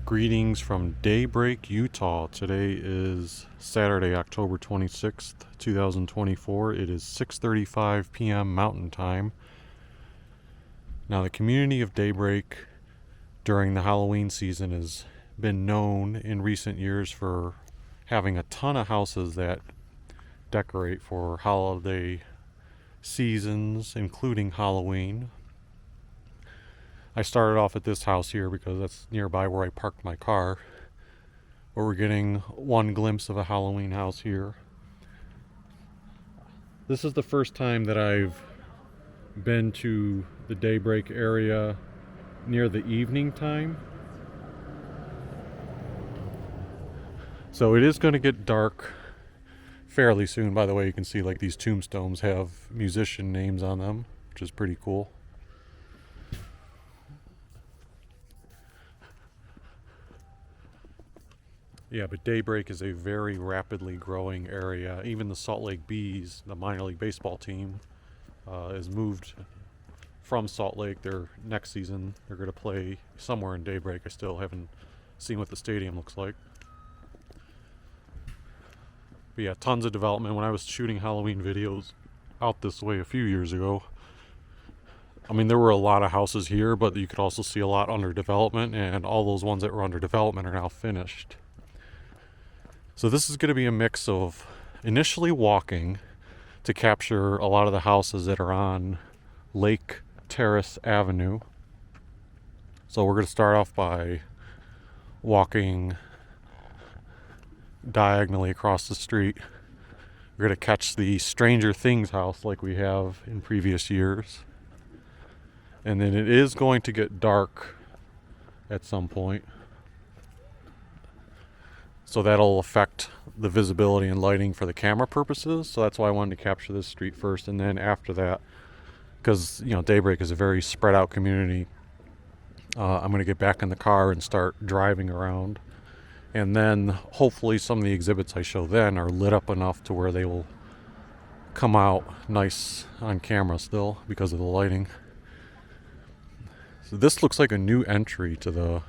Greetings from Daybreak, Utah. Today is Saturday, October 26th, 2024. It is 6:35 p.m. Mountain Time. Now, the community of Daybreak during the Halloween season has been known in recent years for having a ton of houses that decorate for holiday seasons, including Halloween. I started off at this house here because that's nearby where I parked my car. But we're getting one glimpse of a Halloween house here. This is the first time that I've been to the Daybreak area near the evening time. So it is going to get dark fairly soon. By the way, you can see like these tombstones have musician names on them, which is pretty cool. Yeah, but Daybreak is a very rapidly growing area. Even the Salt Lake Bees, the minor league baseball team, is moved from Salt Lake. Their next season, they're going to play somewhere in Daybreak. I still haven't seen what the stadium looks like. But yeah, tons of development. When I was shooting Halloween videos out this way a few years ago, I mean, there were a lot of houses here, but you could also see a lot under development, and all those ones that were under development are now finished. So this is going to be a mix of initially walking to capture a lot of the houses that are on Lake Terrace Avenue. So we're going to start off by walking diagonally across the street. We're going to catch the Stranger Things house like we have in previous years. And then it is going to get dark at some point. So that'll affect the visibility and lighting for the camera purposes. So that's why I wanted to capture this street first. And then after that, because, Daybreak is a very spread out community, I'm going to get back in the car and start driving around. And then hopefully some of the exhibits I show then are lit up enough to where they will come out nice on camera still because of the lighting. So this looks like a new entry to the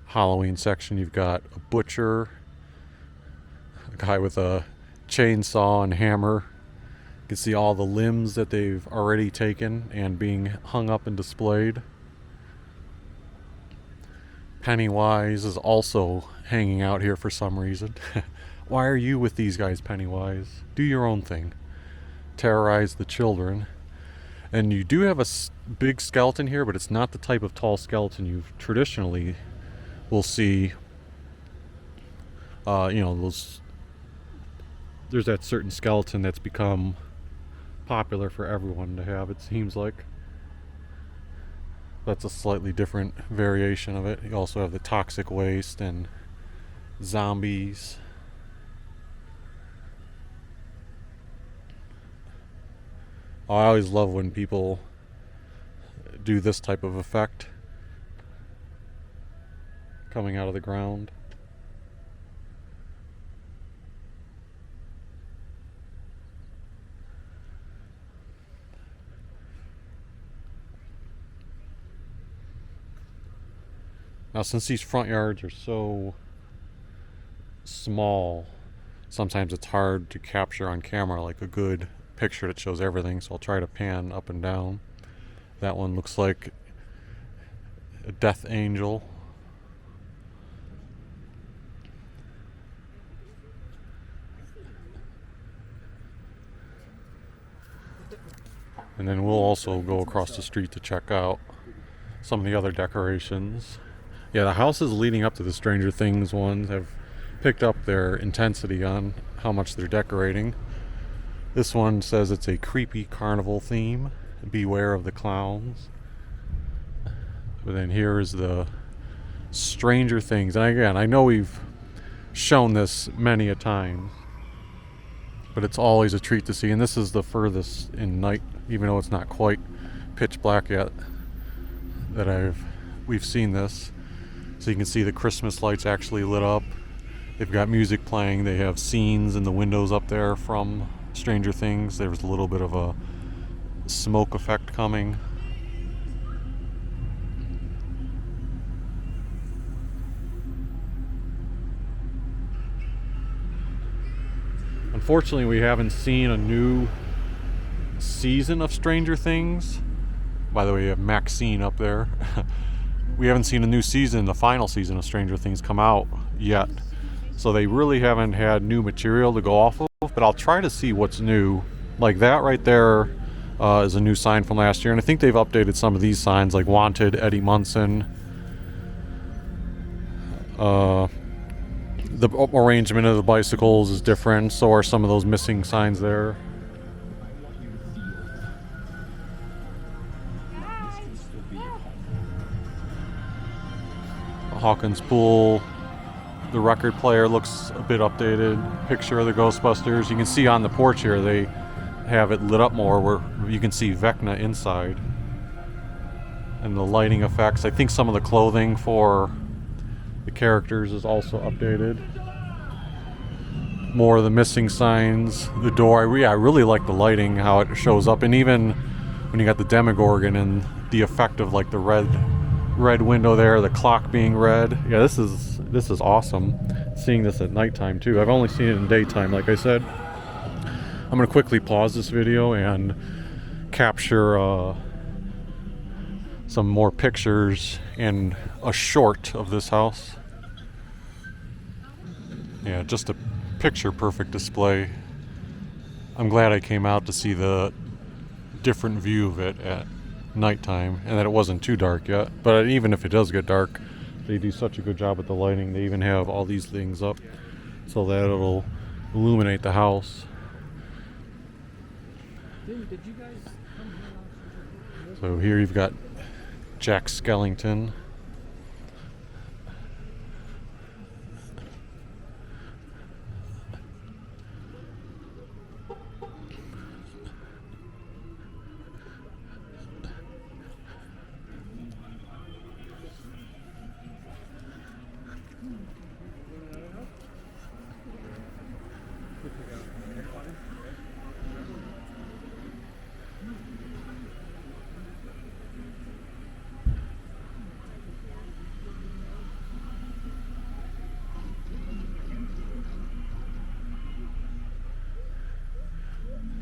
Halloween section. You've got a butcher, a guy with a chainsaw and hammer. You can see all the limbs that they've already taken and being hung up and displayed. Pennywise is also hanging out here for some reason. Why are you with these guys, Pennywise? Do your own thing. Terrorize the children. And you do have a big skeleton here, but it's not the type of tall skeleton you've traditionally will see. There's that certain skeleton that's become popular for everyone to have, it seems like. That's a slightly different variation of it. You also have the toxic waste and zombies. I always love when people do this type of effect coming out of the ground. Now, since these front yards are so small, sometimes it's hard to capture on camera like a good picture that shows everything, so I'll try to pan up and down. That one looks like a death angel. And then we'll also go across the street to check out some of the other decorations. Yeah, the houses leading up to the Stranger Things ones have picked up their intensity on how much they're decorating. This one says it's a creepy carnival theme. Beware of the clowns. But then here is the Stranger Things. And again, I know we've shown this many a time, but it's always a treat to see. And this is the furthest in night, even though it's not quite pitch black yet, that we've seen this. So you can see the Christmas lights actually lit up. They've got music playing. They have scenes in the windows up there from Stranger Things. There's a little bit of a smoke effect coming. Unfortunately, we haven't seen a new season of Stranger Things. By the way, you have Maxine up there. We haven't seen a new season, the final season of Stranger Things, come out yet. So they really haven't had new material to go off of, but I'll try to see what's new. Like that right there is a new sign from last year, and I think they've updated some of these signs, like Wanted, Eddie Munson. The arrangement of the bicycles is different, so are some of those missing signs there. Hawkins Pool, the record player looks a bit updated. Picture of the Ghostbusters. You can see on the porch here they have it lit up more, where you can see Vecna inside. And the lighting effects. I think some of the clothing for the characters is also updated. More of the missing signs. The door, I really like the lighting, how it shows up, and even when you got the Demogorgon and the effect of like the red window there, the clock being red. Yeah, this is awesome. Seeing this at nighttime too. I've only seen it in daytime, like I said. I'm gonna quickly pause this video and capture some more pictures and a short of this house. Yeah, just a picture perfect display. I'm glad I came out to see the different view of it at nighttime, and that it wasn't too dark yet. But even if it does get dark, they do such a good job with the lighting. They even have all these things up so that it'll illuminate the house. So here you've got Jack Skellington.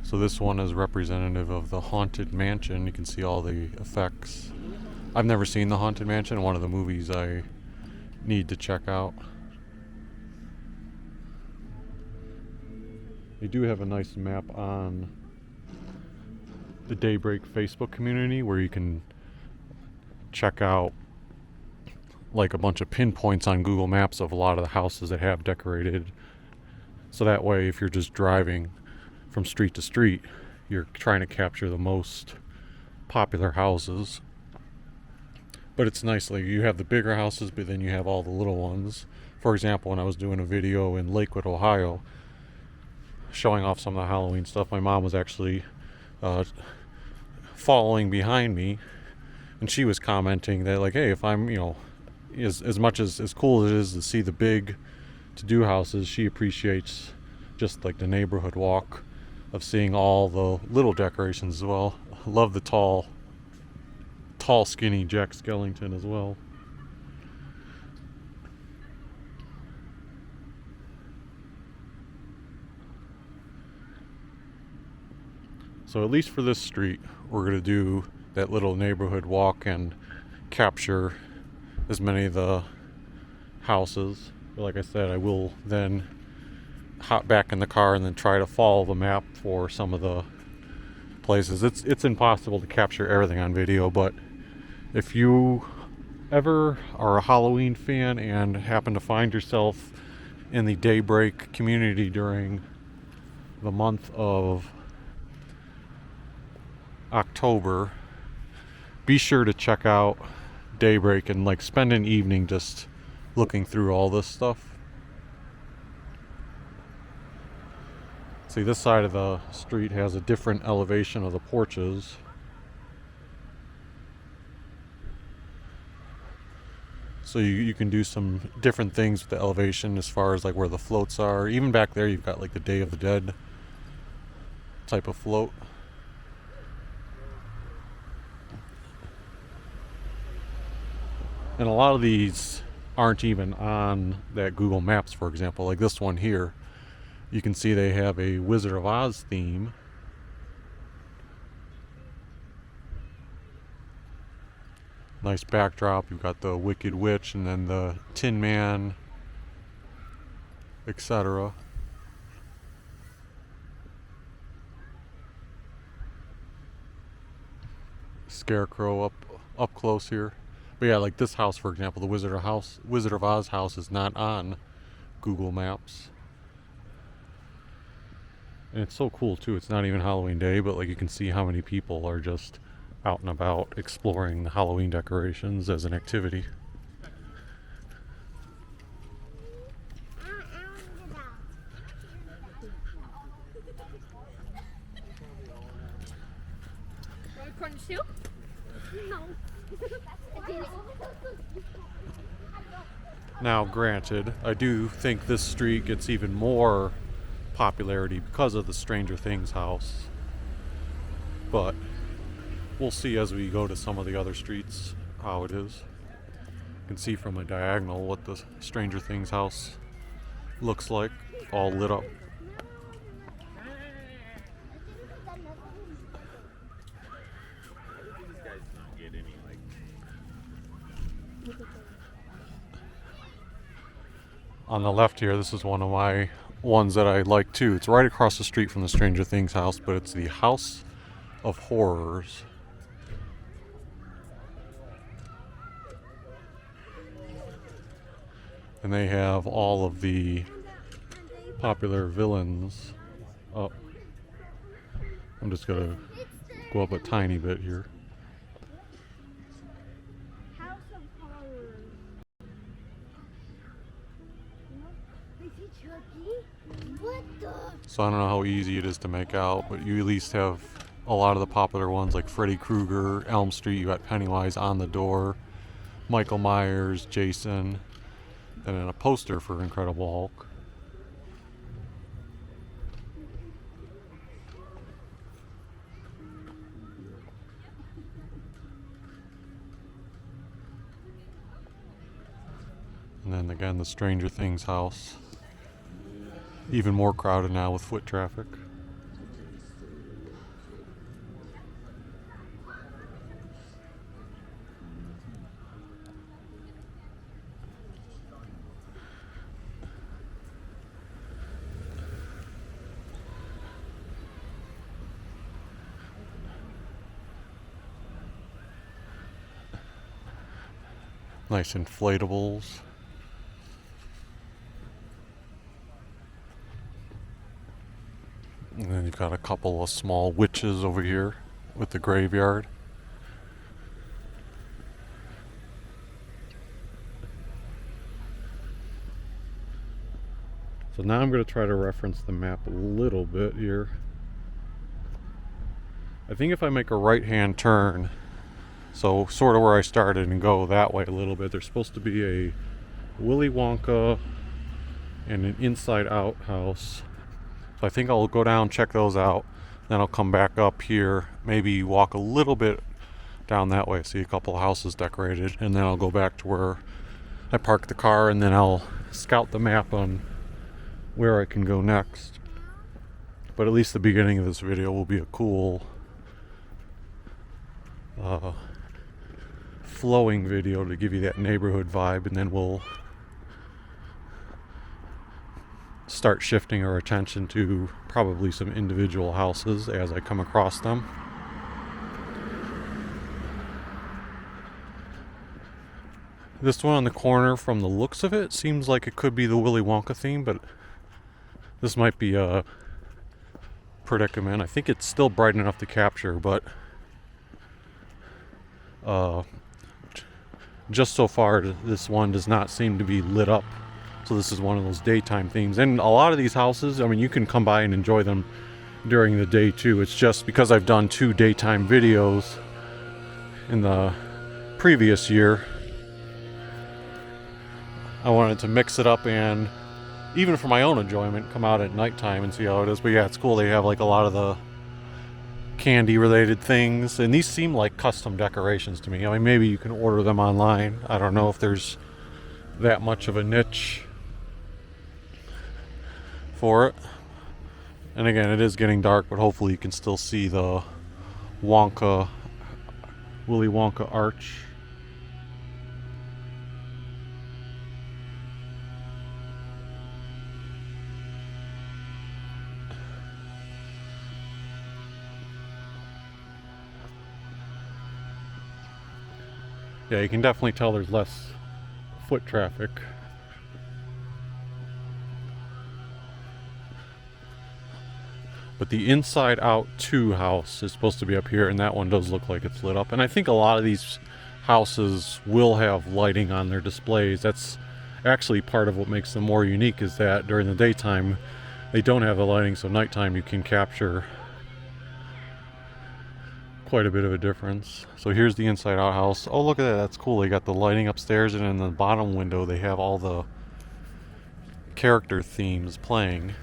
So this one is representative of the Haunted Mansion. You can see all the effects. I've never seen the Haunted Mansion, one of the movies I need to check out. They do have a nice map on the Daybreak Facebook community where you can check out like a bunch of pinpoints on Google Maps of a lot of the houses that have decorated. So that way, if you're just driving from street to street, you're trying to capture the most popular houses. But it's nice, like you have the bigger houses, but then you have all the little ones. For example, when I was doing a video in Lakewood, Ohio, showing off some of the Halloween stuff, my mom was actually following behind me, and she was commenting that like, hey, if I'm, as much as cool as it is to see the big to-do houses, she appreciates just like the neighborhood walk of seeing all the little decorations as well. Love the tall skinny Jack Skellington as well. So at least for this street, we're going to do that little neighborhood walk and capture as many of the houses. But like I said, I will then hop back in the car and then try to follow the map for some of the places. It's impossible to capture everything on video, but if you ever are a Halloween fan and happen to find yourself in the Daybreak community during the month of October, be sure to check out Daybreak and like spend an evening just looking through all this stuff. See, this side of the street has a different elevation of the porches. So you can do some different things with the elevation as far as like where the floats are. Even back there you've got like the Day of the Dead type of float. And a lot of these aren't even on that Google Maps, for example. Like this one here, You can see they have a Wizard of Oz theme. Nice backdrop. You've got the Wicked Witch and then the Tin Man, etc. Scarecrow up close here. But yeah, like this house, for example, the Wizard of Oz house is not on Google Maps. And it's so cool too. It's not even Halloween Day, but like you can see how many people are just out and about exploring the Halloween decorations as an activity. Corn soup? No. Now, granted, I do think this street gets even more popularity because of the Stranger Things house. But we'll see as we go to some of the other streets how it is. You can see from a diagonal what the Stranger Things house looks like, all lit up. On the left here, this is one of my ones that I like too. It's right across the street from the Stranger Things house, but it's the House of Horrors. And they have all of the popular villains up. I'm just gonna go up a tiny bit here. House of Horrors. What the? So I don't know how easy it is to make out, but you at least have a lot of the popular ones like Freddy Krueger, Elm Street. You got Pennywise on the door, Michael Myers, Jason, and then a poster for Incredible Hulk. And then again, the Stranger Things house. Even more crowded now with foot traffic. Nice inflatables. And then you've got a couple of small witches over here with the graveyard. So now I'm going to try to reference the map a little bit here. I think if I make a right-hand turn, so sort of where I started, and go that way a little bit, there's supposed to be a Willy Wonka and an Inside Out house. So I think I'll go down, check those out, then I'll come back up here, maybe walk a little bit down that way, see a couple of houses decorated, and then I'll go back to where I parked the car, and then I'll scout the map on where I can go next. But at least the beginning of this video will be a cool flowing video to give you that neighborhood vibe, and then we'll start shifting our attention to probably some individual houses as I come across them. This one on the corner, from the looks of it, seems like it could be the Willy Wonka theme, but this might be a predicament. I think it's still bright enough to capture, but just so far this one does not seem to be lit up. So this is one of those daytime themes. And a lot of these houses, I mean, you can come by and enjoy them during the day too. It's just because I've done 2 daytime videos in the previous year, I wanted to mix it up and, even for my own enjoyment, come out at nighttime and see how it is. But yeah, it's cool. They have like a lot of the candy related things, and these seem like custom decorations to me. I mean, maybe you can order them online. I don't know if there's that much of a niche for it, And again, it is getting dark, but hopefully you can still see the Willy Wonka arch. Yeah, you can definitely tell there's less foot traffic. But the Inside Out 2 house is supposed to be up here, and that one does look like it's lit up. And I think a lot of these houses will have lighting on their displays. That's actually part of what makes them more unique, is that during the daytime they don't have the lighting, so nighttime you can capture quite a bit of a difference. So here's the Inside Out house. Oh, look at that, that's cool. They got the lighting upstairs, and in the bottom window they have all the character themes playing.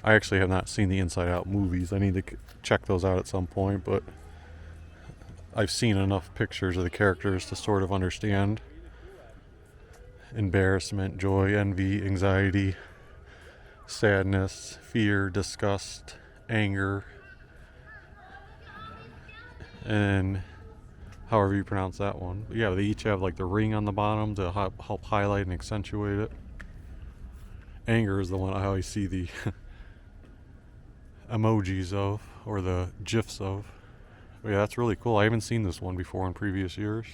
I actually have not seen the Inside Out movies. I need to check those out at some point, but I've seen enough pictures of the characters to sort of understand embarrassment, joy, envy, anxiety, sadness, fear, disgust, anger, and however you pronounce that one. But yeah, they each have like the ring on the bottom to help highlight and accentuate it. Anger is the one I always see the emojis of, or the gifs of. But yeah, that's really cool. I haven't seen this one before in previous years.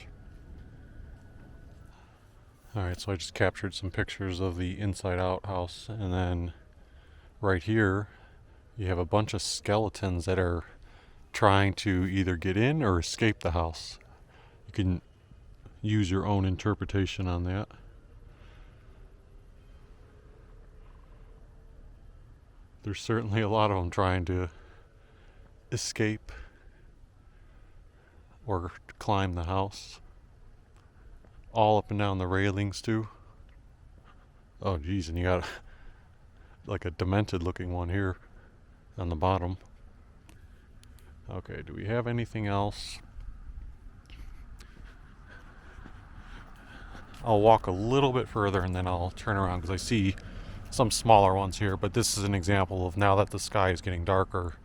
Alright, so I just captured some pictures of the Inside Out house, and then right here you have a bunch of skeletons that are trying to either get in or escape the house. You can use your own interpretation on that. There's certainly a lot of them trying to escape or climb the house. All up and down the railings too. Oh geez, and you got like a demented looking one here on the bottom. Okay, do we have anything else? I'll walk a little bit further and then I'll turn around because I see some smaller ones here, but this is an example of, now that the sky is getting darker,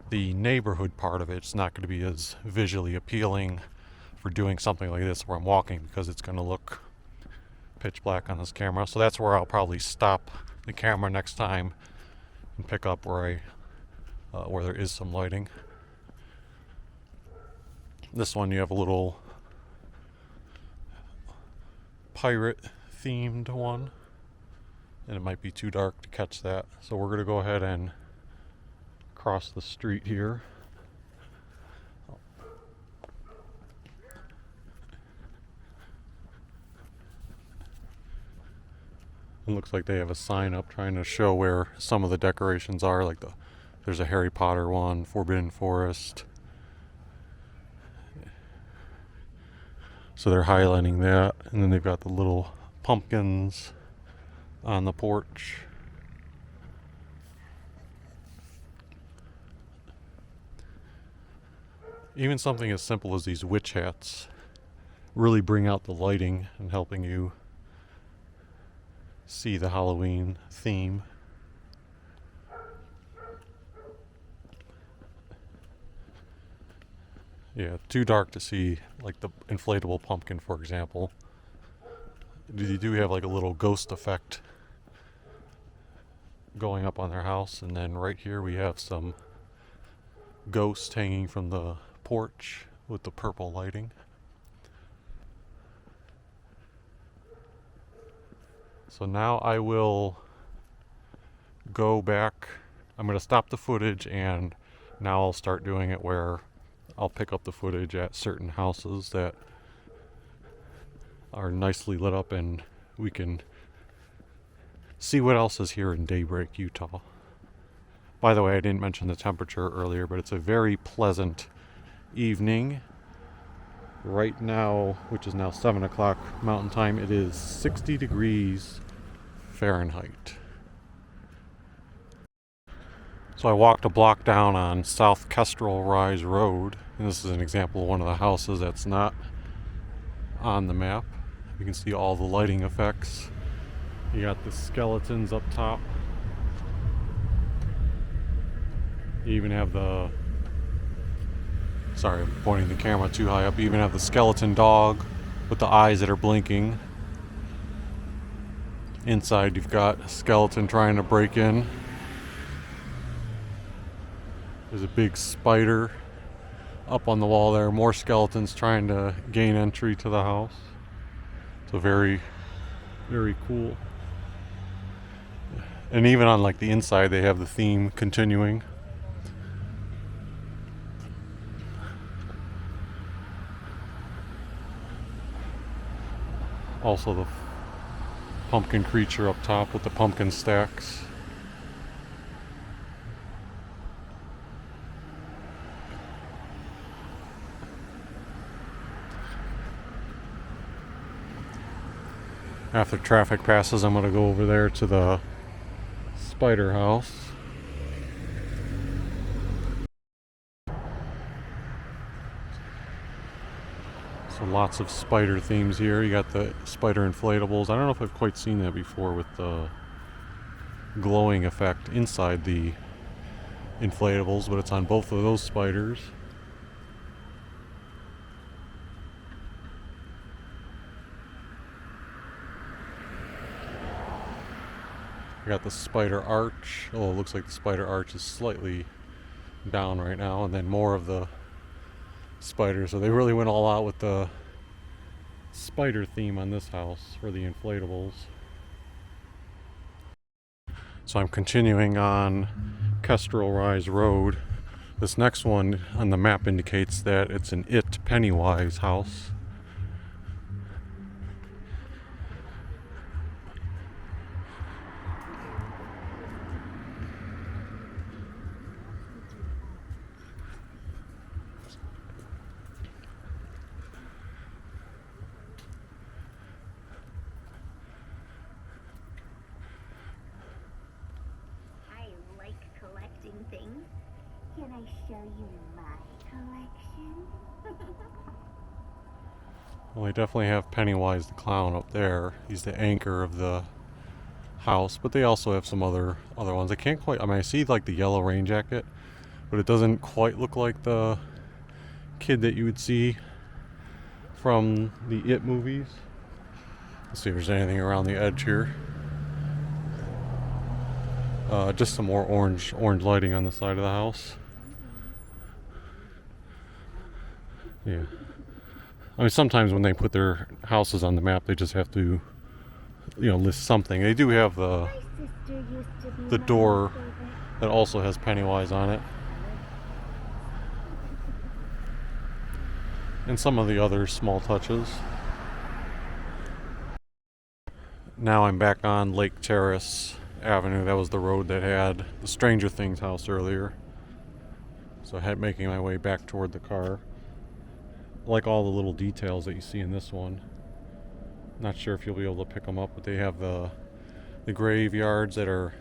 the neighborhood part of it's not going to be as visually appealing for doing something like this where I'm walking, because it's going to look pitch black on this camera. So that's where I'll probably stop the camera next time and pick up where there is some lighting. This one you have a little pirate themed one, and it might be too dark to catch that, so we're going to go ahead and cross the street here. It looks like they have a sign up trying to show where some of the decorations are, like there's a Harry Potter one, Forbidden Forest. So they're highlighting that, and then they've got the little pumpkins on the porch. Even something as simple as these witch hats really bring out the lighting and helping you see the Halloween theme. Yeah, too dark to see like the inflatable pumpkin, for example. You do have like a little ghost effect going up on their house, and then right here we have some ghosts hanging from the porch with the purple lighting. So now I will go back. I'm going to stop the footage, and now I'll start doing it where I'll pick up the footage at certain houses that are nicely lit up, and we can see what else is here in Daybreak, Utah. By the way, I didn't mention the temperature earlier, but it's a very pleasant evening. Right now, which is now 7 o'clock Mountain Time, it is 60 degrees Fahrenheit. So I walked a block down on South Kestrel Rise Road, and this is an example of one of the houses that's not on the map. You can see all the lighting effects. You got the skeletons up top. You even have the... Sorry, I'm pointing the camera too high up. You even have the skeleton dog with the eyes that are blinking. Inside you've got a skeleton trying to break in. There's a big spider up on the wall there. More skeletons trying to gain entry to the house. So very, very cool. And even on like the inside they have the theme continuing. Also the pumpkin creature up top with the pumpkin stacks. After traffic passes, I'm going to go over there to the spider house. So lots of spider themes here. You got the spider inflatables. I don't know if I've quite seen that before with the glowing effect inside the inflatables, but it's on both of those spiders. I got the spider arch. Oh, it looks like the spider arch is slightly down right now, and then more of the spiders. So they really went all out with the spider theme on this house for the inflatables. So I'm continuing on Kestrel Rise Road. This next one on the map indicates that it's an It Pennywise house. Things. Can I show you my collection? Well, they definitely have Pennywise the clown up there. He's the anchor of the house, but they also have some other ones. I can't quite. I mean, I see like the yellow rain jacket, but it doesn't quite look like the kid that you would see from the It movies. Let's see if there's anything around the edge here. Just some more orange lighting on the side of the house. Yeah. I mean, sometimes when they put their houses on the map, they just have to, list something. They do have the door that also has Pennywise on it. And some of the other small touches. Now I'm back on Lake Terrace Avenue. That was the road that had the Stranger Things house earlier. So making my way back toward the car. I like all the little details that you see in this one. Not sure if you'll be able to pick them up, but they have the graveyards that are,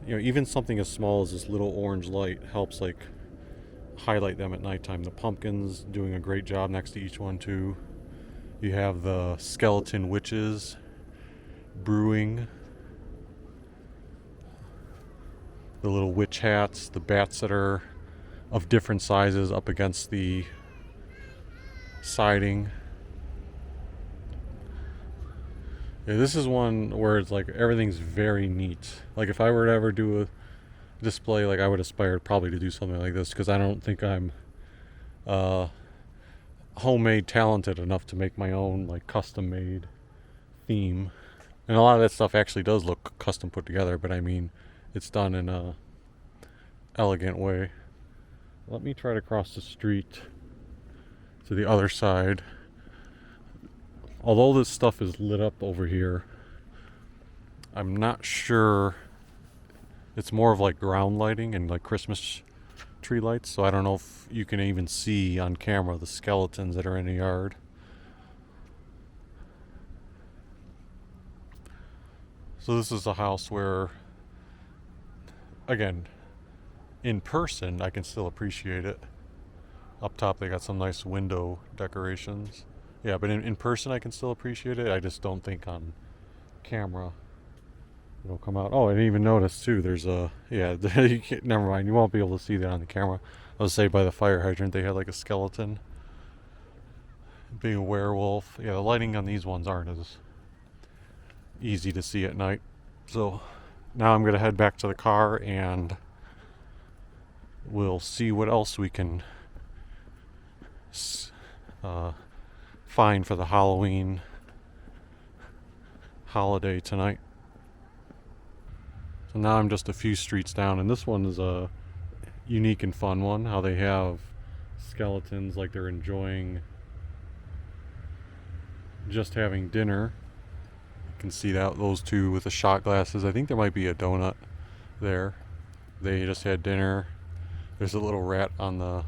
even something as small as this little orange light helps like highlight them at nighttime. The pumpkins doing a great job next to each one too. You have the skeleton witches brewing. The little witch hats, the bats that are of different sizes up against the siding. Yeah, this is one where it's like everything's very neat. Like if I were to ever do a display, like I would aspire probably to do something like this, because I don't think I'm homemade talented enough to make my own like custom made theme. And a lot of that stuff actually does look custom put together, but I mean it's done in a elegant way. Let me try to cross the street to the other side. Although this stuff is lit up over here, I'm not sure. It's more of like ground lighting and like Christmas tree lights, so I don't know if you can even see on camera the skeletons that are in the yard. So this is a house where, again, in person I can still appreciate it. Up top they got some nice window decorations. Yeah, but in person I can still appreciate it. I just don't think on camera it'll come out. Oh, I didn't even notice too. There's a you can't, never mind. You won't be able to see that on the camera. I was say by the fire hydrant they had like a skeleton, being a werewolf. Yeah, the lighting on these ones aren't as easy to see at night. So now I'm gonna head back to the car and we'll see what else we can uh, find for the Halloween holiday tonight. So now I'm just a few streets down, and this one is a unique and fun one. How they have skeletons like they're enjoying just having dinner. You can see that those two with the shot glasses. I think there might be a donut there. They just had dinner. There's a little rat on the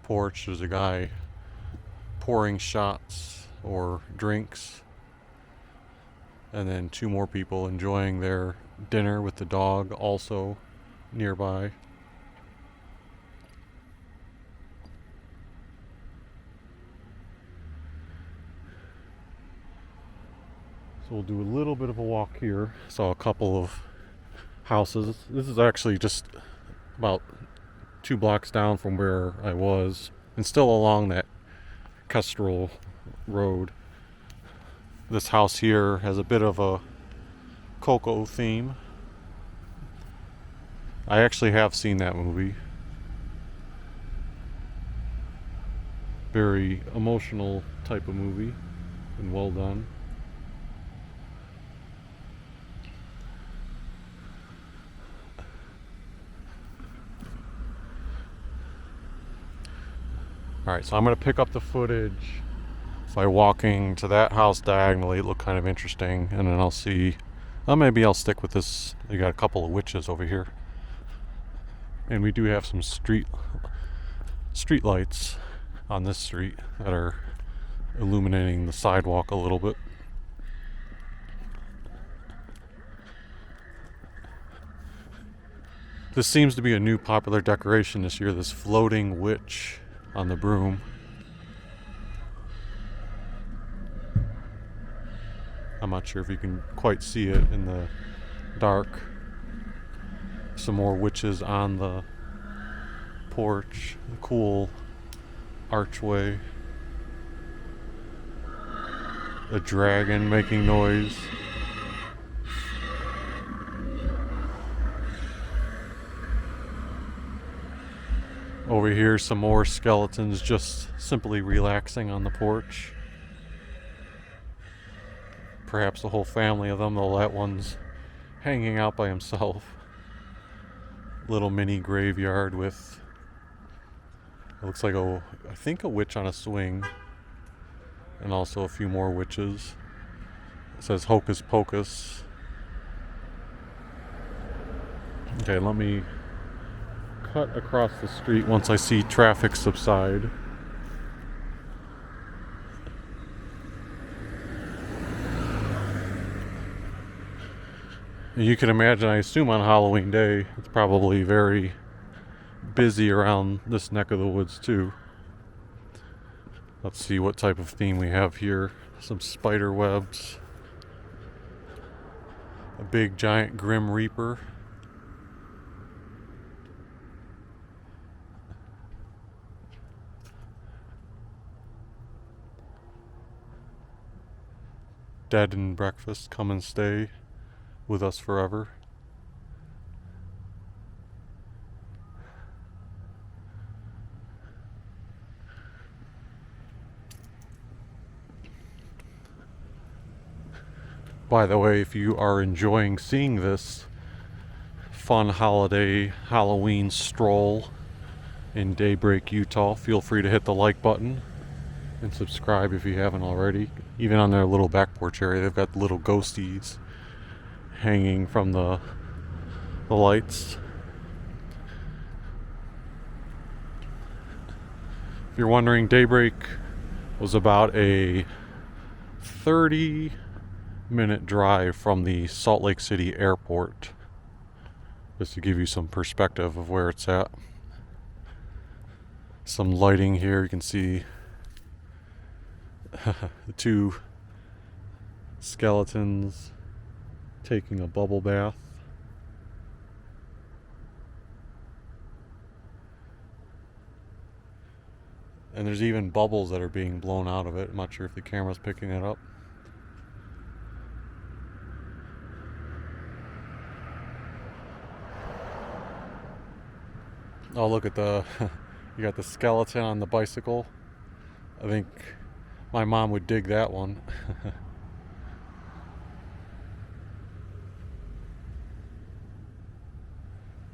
porch. There's a guy pouring shots or drinks. And then two more people enjoying their dinner with the dog also nearby. So we'll do a little bit of a walk here. Saw a couple of houses. This is actually just about 2 blocks down from where I was, and still along that Kestrel Road. This house here has a bit of a Coco theme. I actually have seen that movie. Very emotional type of movie and well done. Alright, so I'm going to pick up the footage by walking to that house diagonally. It looked kind of interesting, and then I'll see. Maybe I'll stick with this. We got a couple of witches over here, and we do have some street lights on this street that are illuminating the sidewalk a little bit. This seems to be a new popular decoration this year, this floating witch on the broom. I'm not sure if you can quite see it in the dark. Some more witches on the porch. A cool archway. A dragon making noise. Over here, some more skeletons just simply relaxing on the porch. Perhaps the whole family of them, though that one's hanging out by himself. Little mini graveyard with, it looks like I think a witch on a swing, and also a few more witches. It says Hocus Pocus. Okay, let me cut across the street once I see traffic subside. You can imagine, I assume on Halloween Day, it's probably very busy around this neck of the woods too. Let's see what type of theme we have here. Some spider webs. A big giant Grim Reaper. Dead and breakfast, come and stay with us forever. By the way, if you are enjoying seeing this fun holiday Halloween stroll in Daybreak, Utah, feel free to hit the like button and subscribe if you haven't already. Even on their little back porch area, they've got little ghosties hanging from the lights. If you're wondering, Daybreak was about a 30-minute drive from the Salt Lake City airport, just to give you some perspective of where it's at. Some lighting here, you can see The two skeletons taking a bubble bath. And there's even bubbles that are being blown out of it. I'm not sure if the camera's picking it up. Oh, look at the you got the skeleton on the bicycle. I think my mom would dig that one.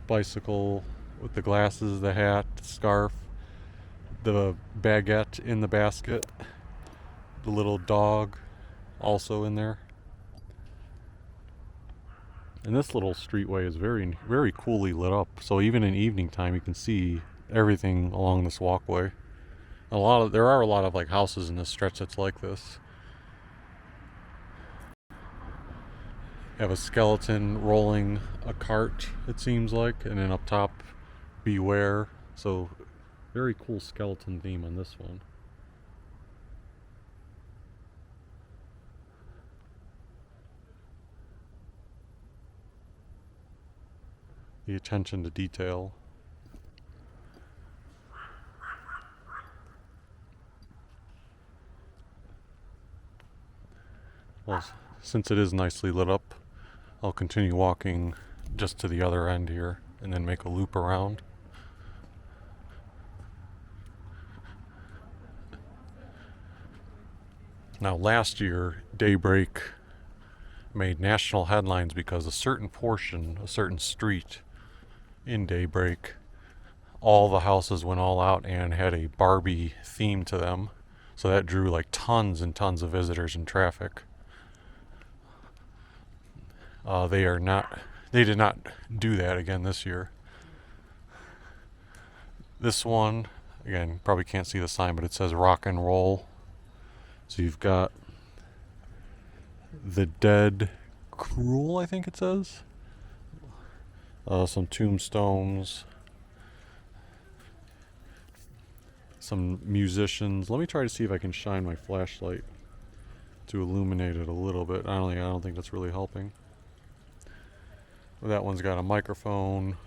Bicycle with the glasses, the hat, the scarf, the baguette in the basket, the little dog also in there. And this little streetway is very, very coolly lit up. So even in evening time, you can see everything along this walkway. There are a lot of like houses in this stretch that's like this. You have a skeleton rolling a cart, it seems like, and then up top, beware. So very cool skeleton theme on this one. The attention to detail. Well, since it is nicely lit up, I'll continue walking just to the other end here and then make a loop around. Now, last year, Daybreak made national headlines because a certain portion, a certain street in Daybreak, all the houses went all out and had a Barbie theme to them. So that drew like tons and tons of visitors and traffic. They did not do that again this year. This one, again, probably can't see the sign, but it says rock and roll. So you've got the dead cruel, I think it says. Some tombstones. Some musicians. Let me try to see if I can shine my flashlight to illuminate it a little bit. I don't think that's really helping. That one's got a microphone.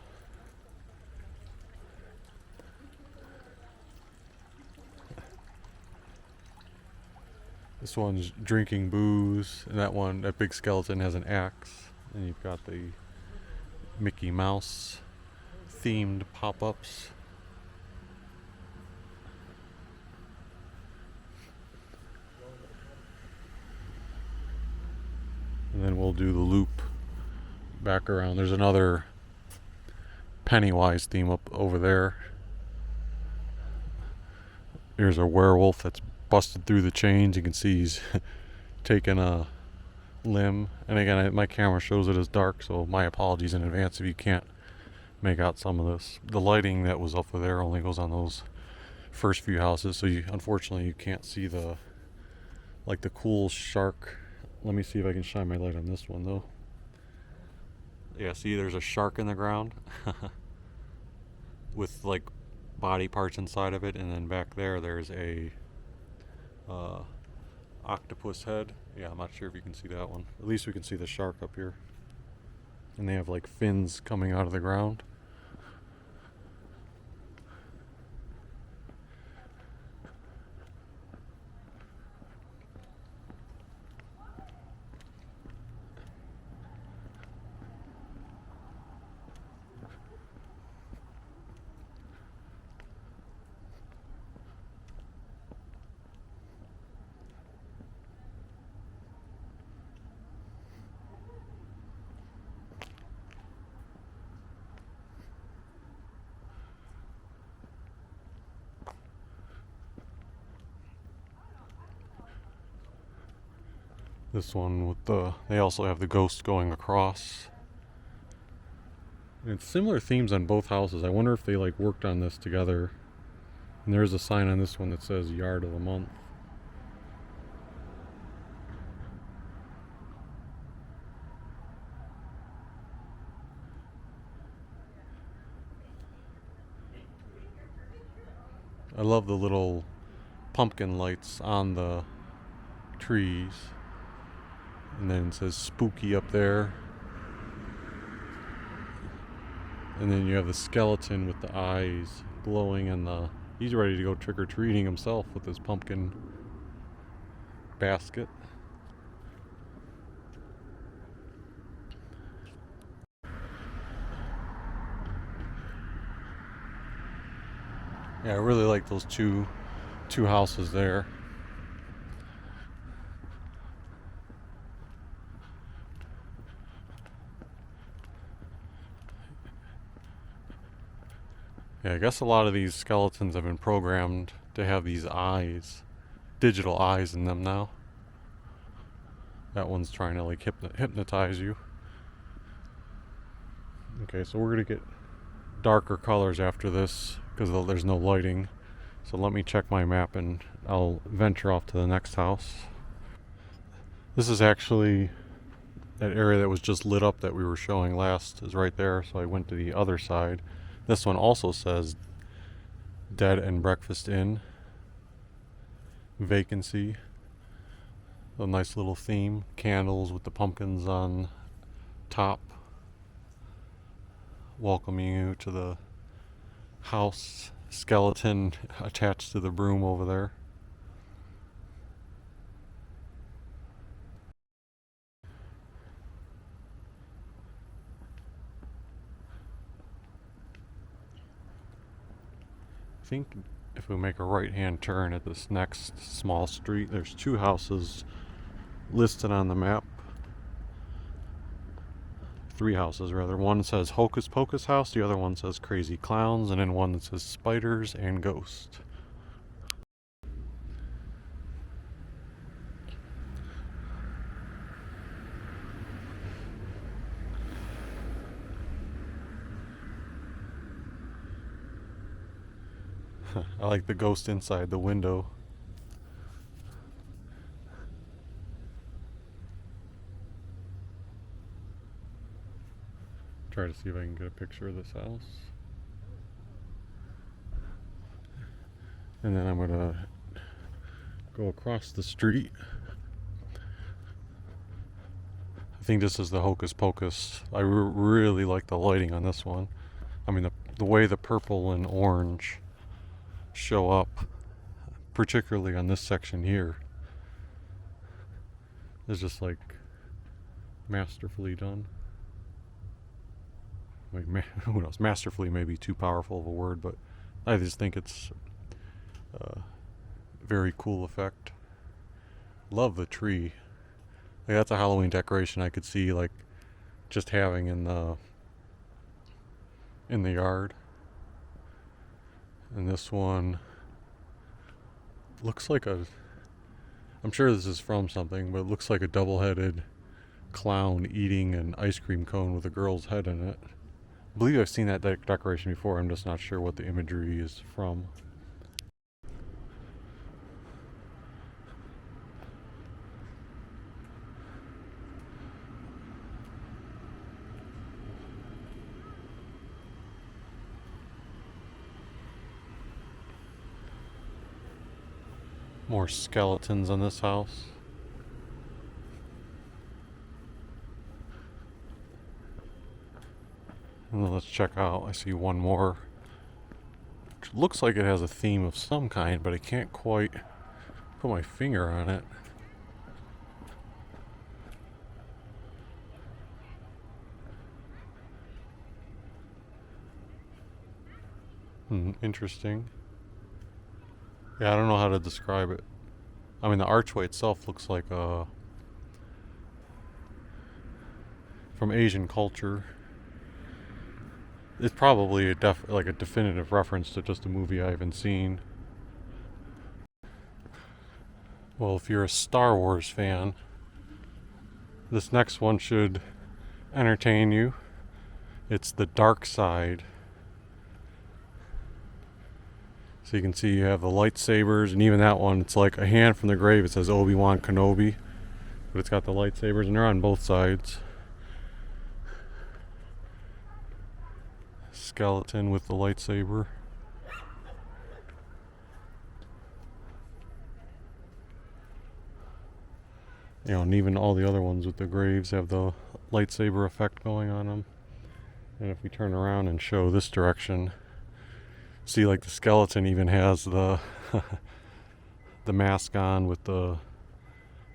This one's drinking booze, and that big skeleton has an axe. And you've got the Mickey Mouse themed pop-ups. And then we'll do the loop back around. There's another Pennywise theme up over there. There's a werewolf that's busted through the chains. You can see he's taking a limb. And again, my camera shows it as dark, so my apologies in advance if you can't make out some of this. The lighting that was up there only goes on those first few houses, so unfortunately you can't see the cool shark. Let me see if I can shine my light on this one though. Yeah, see, there's a shark in the ground with like body parts inside of it, and then back there's a octopus head. Yeah, I'm not sure if you can see that one. At least we can see the shark up here. And they have like fins coming out of the ground. This one with they also have the ghost going across. And it's similar themes on both houses. I wonder if they like worked on this together. And there's a sign on this one that says Yard of the Month. I love the little pumpkin lights on the trees. And then it says spooky up there. And then you have the skeleton with the eyes glowing, and he's ready to go trick-or-treating himself with his pumpkin basket. Yeah, I really like those two houses there. Yeah, I guess a lot of these skeletons have been programmed to have these eyes, digital eyes in them now. That one's trying to like hypnotize you. Okay, so we're gonna get darker colors after this because there's no lighting. So let me check my map and I'll venture off to the next house. This is actually that area that was just lit up that we were showing last is right there. So I went to the other side. This one also says Dead and Breakfast Inn. Vacancy. A nice little theme. Candles with the pumpkins on top. Welcoming you to the house. Skeleton attached to the broom over there. I think if we make a right-hand turn at this next small street, there's two houses listed on the map. Three houses rather. One says Hocus Pocus House, the other one says Crazy Clowns, and then one that says Spiders and Ghost. I like the ghost inside the window. Try to see if I can get a picture of this house. And then I'm gonna go across the street. I think this is the Hocus Pocus. I really like the lighting on this one. I mean, the way the purple and orange show up, particularly on this section here, is just like masterfully done. Like, who knows? Masterfully may be too powerful of a word, but I just think it's a very cool effect. Love the tree. Like, that's a Halloween decoration I could see like just having in the yard. And this one looks like I'm sure this is from something, but it looks like a double-headed clown eating an ice cream cone with a girl's head in it. I believe I've seen that decoration before. I'm just not sure what the imagery is from. More skeletons on this house. And then let's check out. I see one more. Which looks like it has a theme of some kind, but I can't quite put my finger on it. Interesting. Yeah, I don't know how to describe it. I mean, the archway itself looks like from Asian culture. It's probably like a definitive reference to just a movie I haven't seen. Well, if you're a Star Wars fan, this next one should entertain you. It's the dark side. So you can see you have the lightsabers, and even that one, it's like a hand from the grave. It says Obi-Wan Kenobi, but it's got the lightsabers, and they're on both sides. Skeleton with the lightsaber. You know, and even all the other ones with the graves have the lightsaber effect going on them. And if we turn around and show this direction, see, like, the skeleton even has the the mask on with the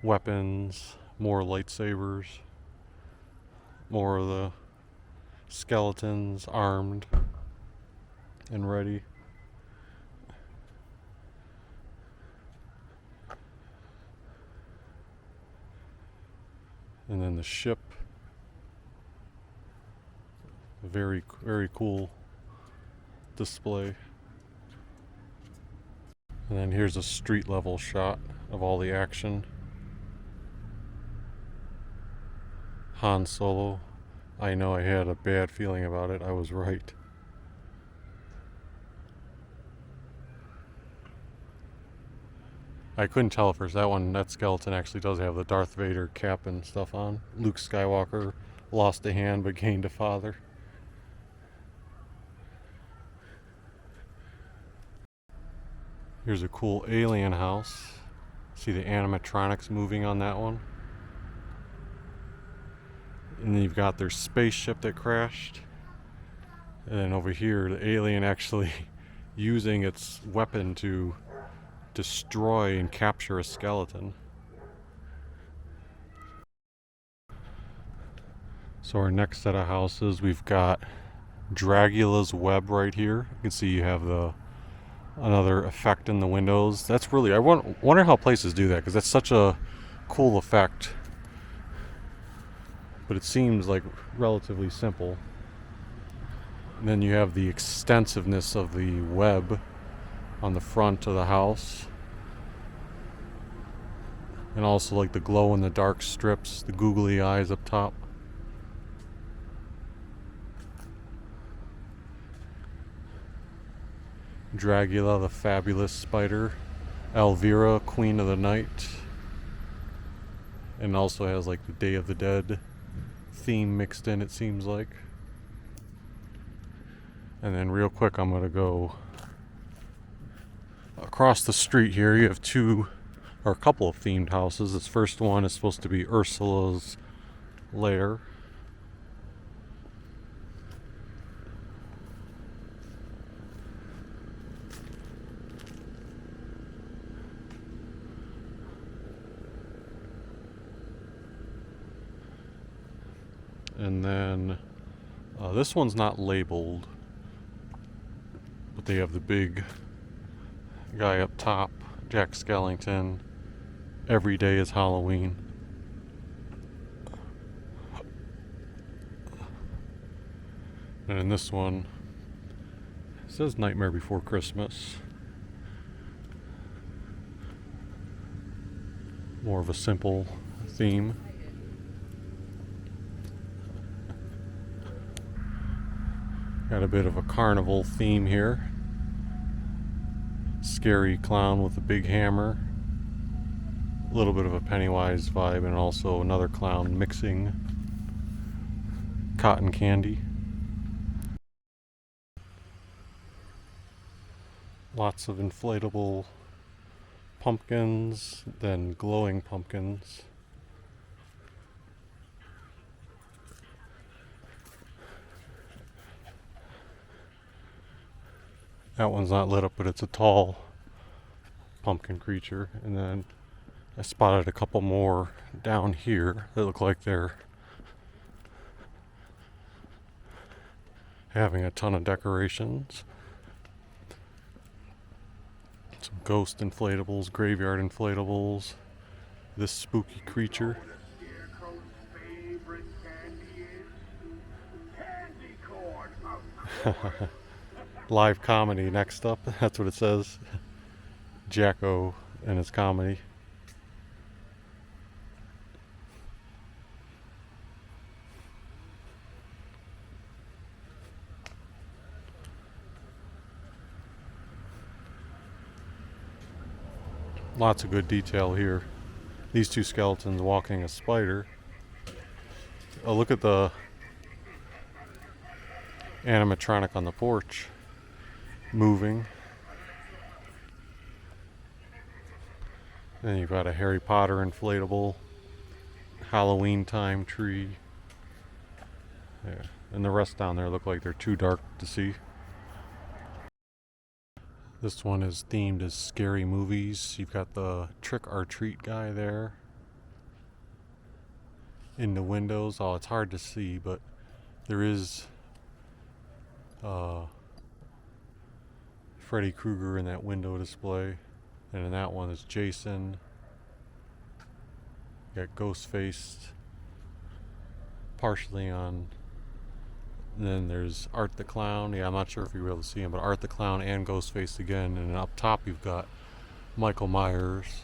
weapons, more lightsabers, more of the skeletons armed and ready. And then the ship, a very, very cool display. And then here's a street level shot of all the action. Han Solo. I know I had a bad feeling about it. I was right. I couldn't tell at first. That skeleton actually does have the Darth Vader cap and stuff on. Luke Skywalker lost a hand but gained a father. Here's a cool alien house. See the animatronics moving on that one. And then you've got their spaceship that crashed. And then over here, the alien actually using its weapon to destroy and capture a skeleton. So our next set of houses, we've got Dragula's Web right here. You can see you have another effect in the windows. That's really, I wonder how places do that, because that's such a cool effect. But it seems like relatively simple. And then you have the extensiveness of the web on the front of the house. And also like the glow in the dark strips, the googly eyes up top. Dragula, the fabulous spider. Elvira, Queen of the Night. And also has like the Day of the Dead theme mixed in, it seems like. And then real quick, I'm gonna go across the street here. You have a couple of themed houses. This first one is supposed to be Ursula's lair. And then this one's not labeled, but they have the big guy up top, Jack Skellington. Every day is Halloween. And in this one, it says Nightmare Before Christmas. More of a simple theme. Got a bit of a carnival theme here. Scary clown with a big hammer. A little bit of a Pennywise vibe, and also another clown mixing cotton candy. Lots of inflatable pumpkins, then glowing pumpkins. That one's not lit up, but it's a tall pumpkin creature. And then I spotted a couple more down here that look like they're having a ton of decorations. Some ghost inflatables, graveyard inflatables, this spooky creature. Live comedy next up. That's what it says. Jacko and his comedy. Lots of good detail here. These two skeletons walking a spider. Oh, look at the animatronic on the porch moving. Then you've got a Harry Potter inflatable Halloween time tree. Yeah. And the rest down there look like they're too dark to see. This one is themed as scary movies. You've got the trick or treat guy there in the windows. Oh, it's hard to see, but there is Freddy Krueger in that window display. And in that one is Jason. You got Ghostface partially on. And then there's Art the Clown. Yeah, I'm not sure if you'll be able to see him, but Art the Clown and Ghostface again. And then up top you've got Michael Myers.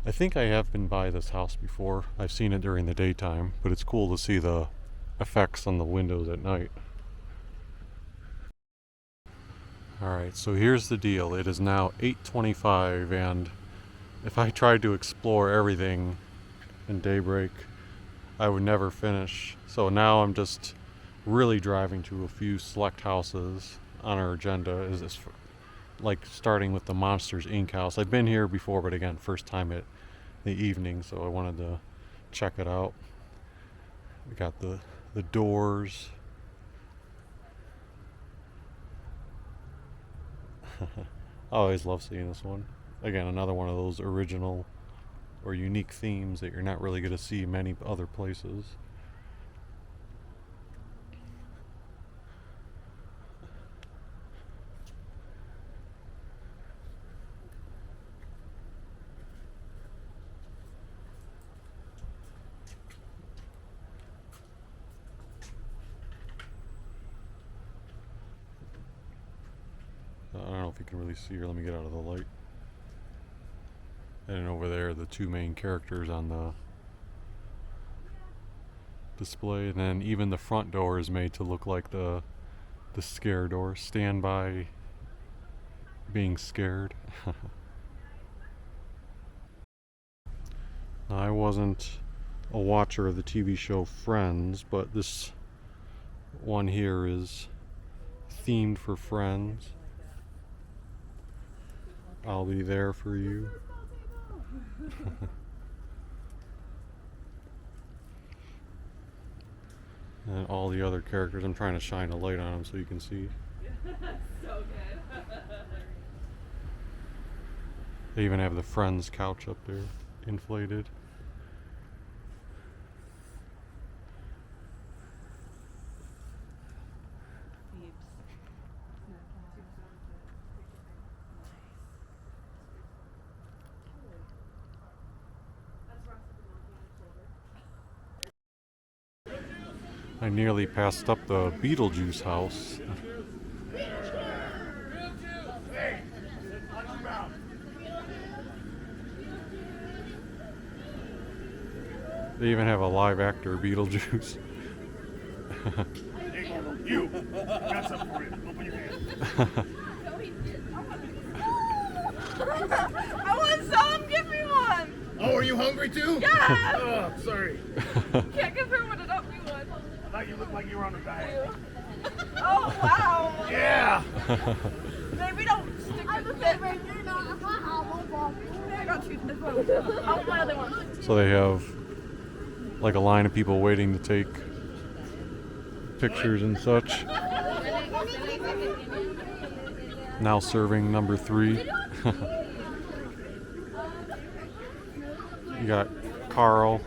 I think I have been by this house before. I've seen it during the daytime, but it's cool to see the effects on the windows at night. Alright, so here's the deal. It is now 8:25, and if I tried to explore everything in Daybreak, I would never finish. So now I'm just really driving to a few select houses on our agenda. Is this like starting with the Monsters Inc. house? I've been here before, but again, first time at the evening, so I wanted to check it out. We got the doors. I always love seeing this one. Again, another one of those original or unique themes that you're not really going to see many other places. I don't know if you can really see her. Let me get out of the light. And over there, the two main characters on the display. And then even the front door is made to look like the scare door. Stand by being scared. Now, I wasn't a watcher of the TV show Friends, but this one here is themed for Friends. I'll be there for you. And all the other characters, I'm trying to shine a light on them so you can see. So good. They even have the Friends couch up there, inflated. I nearly passed up the Beetlejuice House. They even have a live actor, Beetlejuice. You! Got something for you. Open your hand. I want some. Give me one. Oh, are you hungry too? Yeah. Oh, sorry. Can't confirm what it up me one. I thought you looked like you were on a diet. Oh wow. Yeah! Maybe don't stick with it. I got two. I want my other one. So they have like a line of people waiting to take pictures and such. Now serving number 3. You got Carl.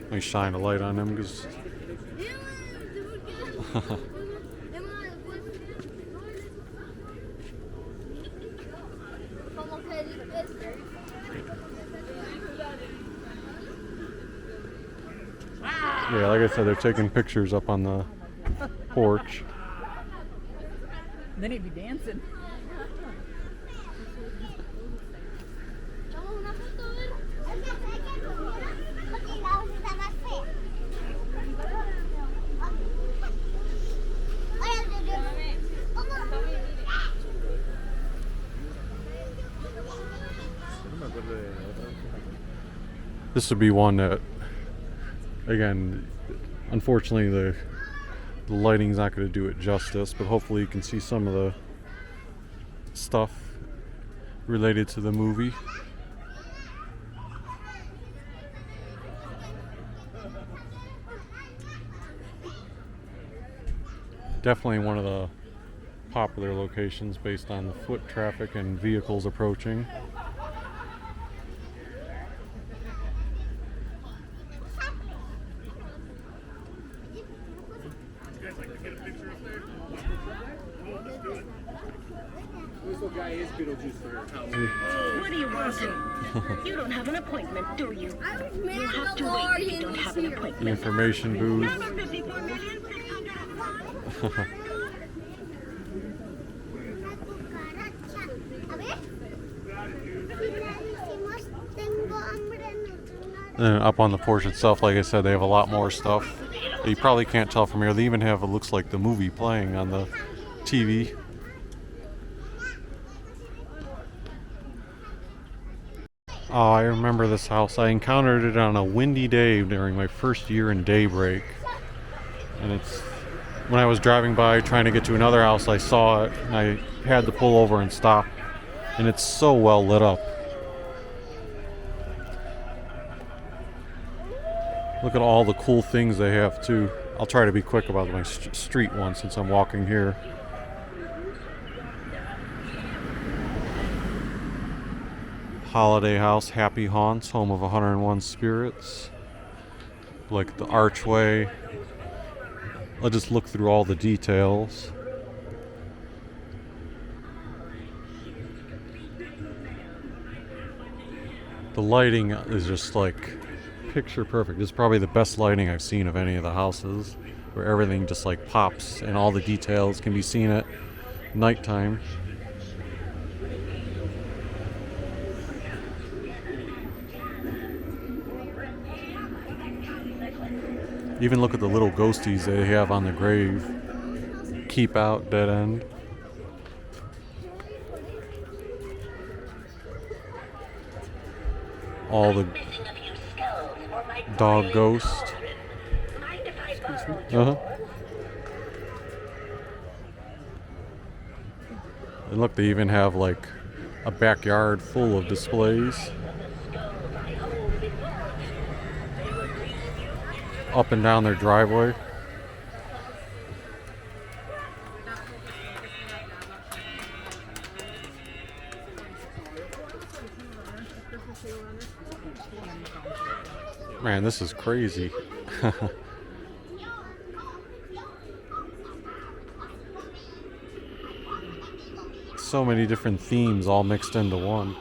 Let me shine a light on him because yeah, like I said, they're taking pictures up on the porch. Then he'd be dancing. This would be one that, again, unfortunately the lighting's not going to do it justice, but hopefully you can see some of the stuff related to the movie. Definitely one of the popular locations based on the foot traffic and vehicles approaching. You guys like to get a picture up there? Cool, let's do it. This little guy is Beetlejuice for your house. What do you want to? You don't have an appointment, do you? You have to wait if you don't have an The appointment. information booth. Number 54,601. And up on the porch itself, like I said, they have a lot more stuff. You probably can't tell from here. They even have, it looks like, the movie playing on the TV. Oh, I remember this house. I encountered it on a windy day during my first year in Daybreak. And it's, when I was driving by trying to get to another house, I saw it and I had to pull over and stop. And it's so well lit up. Look at all the cool things they have too. I'll try to be quick about my street one since I'm walking here. Holiday House, Happy Haunts, home of 101 spirits. Like the archway. I'll just look through all the details. The lighting is just like picture perfect. It's probably the best lighting I've seen of any of the houses, where everything just like pops and all the details can be seen at nighttime. Even look at the little ghosties they have on the grave. Keep out, dead end. All the dog ghost. And look, they even have like a backyard full of displays. Up and down their driveway. Man, this is crazy. So many different themes all mixed into one.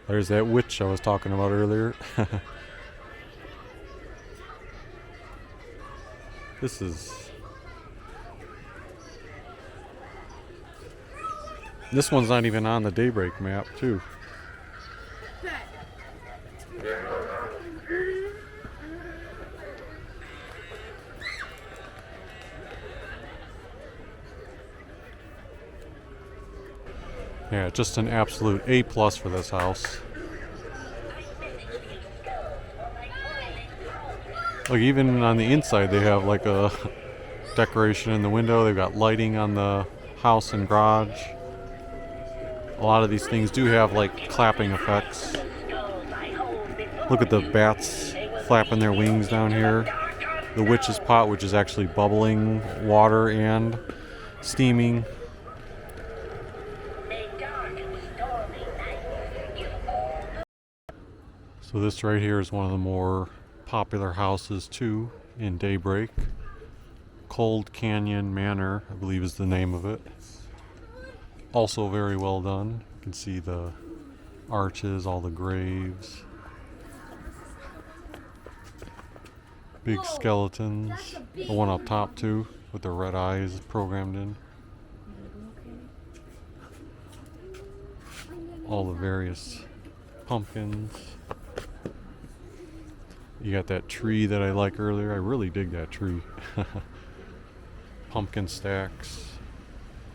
There's that witch I was talking about earlier. This one's not even on the Daybreak map, too. Yeah, just an absolute A+ for this house. Like even on the inside they have like a decoration in the window. They've got lighting on the house and garage. A lot of these things do have like clapping effects. Look at the bats flapping their wings down here. The witch's pot, which is actually bubbling water and steaming. So this right here is one of the more popular houses too in Daybreak. Canyon Manor, I believe is the name of it. Also very well done. You can see the arches, all the graves. Big skeletons. The one up top too, with the red eyes programmed in. All the various pumpkins. You got that tree that I like earlier. I really dig that tree. Pumpkin stacks.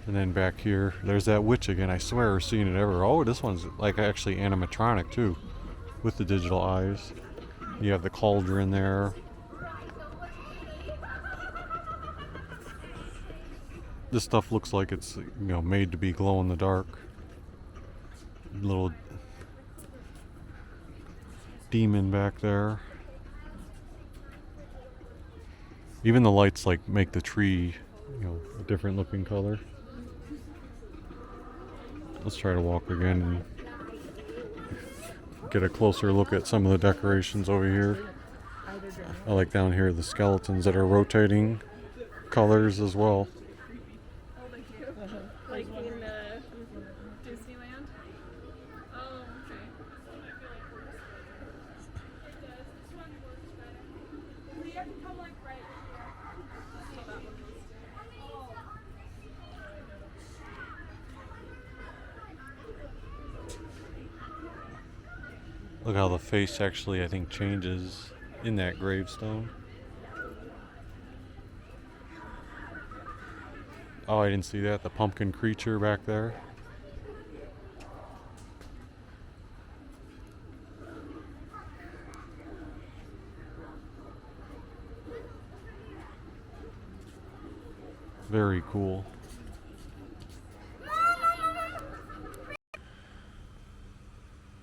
And then back here, there's that witch again. I swear I've seen it ever. Oh, this one's like actually animatronic too, with the digital eyes. You have the cauldron there. This stuff looks like it's, you know, made to be glow in the dark. Little demon back there. Even the lights like make the tree, you know, a different looking color. Let's try to walk again and get a closer look at some of the decorations over here. I like down here the skeletons that are rotating colors as well. Like in Disneyland? Oh, okay. You have to come like right Look how the face actually, I think, changes in that gravestone. Oh, I didn't see that. The pumpkin creature back there. Very cool.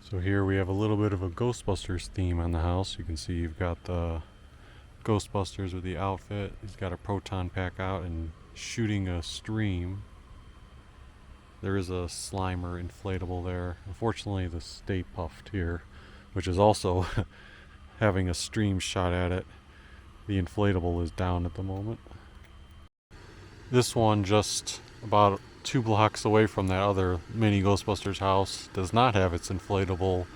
So here we have a little bit of a Ghostbusters theme on the house. You can see you've got the Ghostbusters with the outfit. He's got a proton pack out and shooting a stream. There is a Slimer inflatable there. Unfortunately, the Stay Puffed here, which is also having a stream shot at it. The inflatable is down at the moment. This one, just about 2 blocks away from that other mini Ghostbusters house, does not have its inflatable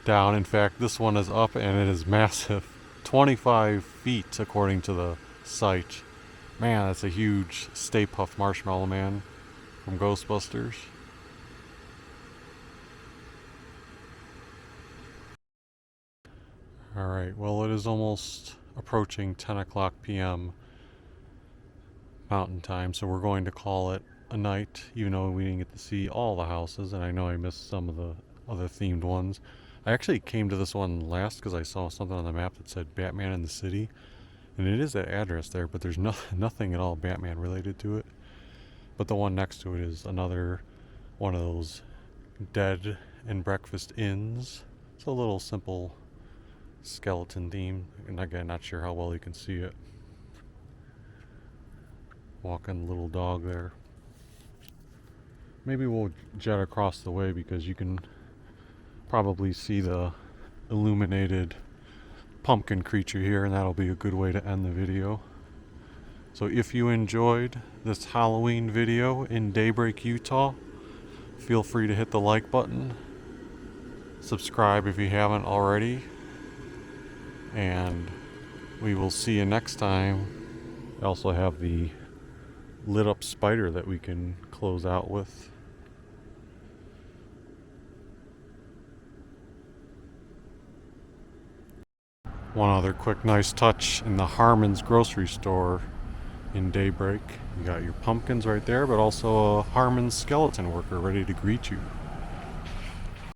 down. In fact, this one is up and it is massive. 25 feet according to the site. Man, that's a huge Stay Puft Marshmallow Man from Ghostbusters. Alright, well, it is almost approaching 10 o'clock p.m. Mountain Time, so we're going to call it a night, even though we didn't get to see all the houses, and I know I missed some of the other themed ones. I actually came to this one last because I saw something on the map that said Batman in the City, and it is that address there, but there's nothing at all Batman related to it. But the one next to it is another one of those Dead and Breakfast Inns. It's a little simple skeleton theme, and again, not sure how well you can see it. Walking little dog there. Maybe we'll jet across the way because you can probably see the illuminated pumpkin creature here, and that'll be a good way to end the video. So if you enjoyed this Halloween video in Daybreak, Utah, feel free to hit the like button. Subscribe if you haven't already. And we will see you next time. I also have the lit up spider that we can close out with. One other quick nice touch in the Harmon's grocery store in Daybreak. You got your pumpkins right there, but also a Harmon's skeleton worker ready to greet you.